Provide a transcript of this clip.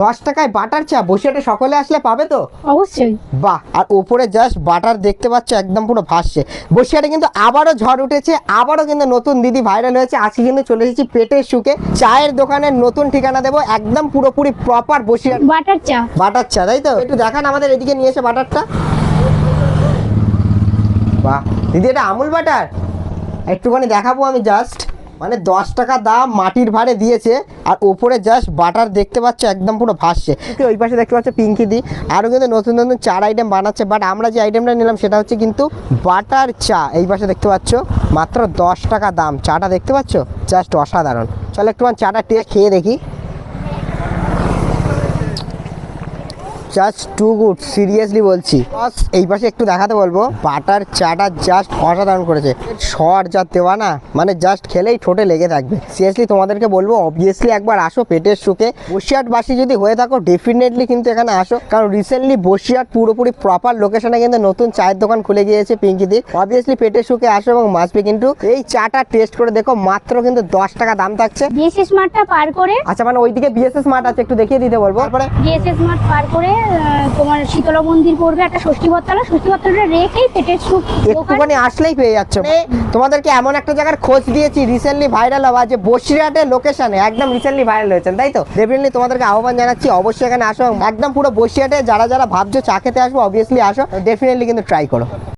10 টাকায় বাটার চা বসিরহাটে সকলে আসলে পাবে তো? অবশ্যই। বাহ, আর উপরে জাস্ট বাটার দেখতে পাচ্ছ একদম পুরো ভাসছে। বসিরহাটে কিন্তু আবারও ঝড় উঠেছে, আবারও কিন্তু নতুন দিদি ভাইরাল হয়েছে। আজকে কিন্তু চলে এসেছি পেটের সুখে চায়ের দোকানের নতুন ঠিকানা দেবো, একদম পুরোপুরি প্রপার বসিরহাট বাটার চা। বাটার চা, তাই তো? একটু দেখান আমাদের এদিকে নিয়ে এসে বাটারটা। বাহ দিদি, এটা আমুল বাটার? একটুখানি দেখাবো আমি জাস্ট, মানে 10 টাকা দাম মাটির ভাড়ে দিয়েছে, আর ওপরে জাস্ট বাটার দেখতে পাচ্ছ একদম পুরো ভাসছে। ওই পাশে দেখতে পাচ্ছ পিঙ্কি দি আরও কিন্তু নতুন নতুন চার আইটেম বানাচ্ছে, বাট আমরা যে আইটেমটা নিলাম সেটা হচ্ছে কিন্তু বাটার চা। এই পাশে দেখতে পাচ্ছ মাত্র 10 টাকা দাম। চাটা দেখতে পাচ্ছ জাস্ট অসাধারণ। চলো একটুখানি চাটা টেস্ট খেয়ে দেখি। জাস্ট টু গুড, সিরিয়াসলি বলছি। এই পাশে একটু দেখাতে বলবো, বাটার চাটা জাস্ট অসাধারণ করেছে। শর যা দেওয়া না, মানে জাস্ট খেলেই ঠোঁটে লেগে থাকবে। সিরিয়াসলি তোমাদেরকে বলবো অবভিয়াসলি একবার আসো পেটের সুখে। বসিরহাটবাসী যদি হয়ে থাকো ডেফিনেটলি কিন্তু এখানে আসো, কারণ রিসেন্টলি বসিরহাট পুরোপুরি প্রপার লোকেশনে কিন্তু নতুন চায়ের দোকান খুলে গিয়েছে পিঙ্কিদি। অবভিয়াসলি পেটের সুখে আসো এবং মাসবে কিন্তু এই চাটা টেস্ট করে দেখো। মাত্র কিন্তু 10 টাকা দাম থাকছে। বিএসএস মার্টটা পার করে, আচ্ছা, মানে ওইদিকে বিএসএস মার্ট আছে, একটু দেখিয়ে দিতে বলবো। তারপরে বিএসএস মার্ট পার করে তোমার শীতলা মন্দির পড়বে, একটা ষষ্ঠী বটতলা রেখেই পেটের সুখ দোকান। একটুখানি আসলেই পেয়ে যাচ্ছ। তোমাদেরকে এমন একটা জায়গার খোঁজ দিয়েছি রিসেন্টলি ভাইরাল হওয়া, যে বসিরহাটের লোকেশনে একদম রিসেন্টলি ভাইরাল হয়েছেন, তাই তো? ডেফিনেটলি তোমাদেরকে আহ্বান জানাচ্ছি, অবশ্যই এখানে আসো। একদম পুরো বসিরহাটে যারা যারা ভাবছো চা খেতে আসবো, অবভিয়াসলি আসো, ডেফিনেটলি কিন্তু ট্রাই করো।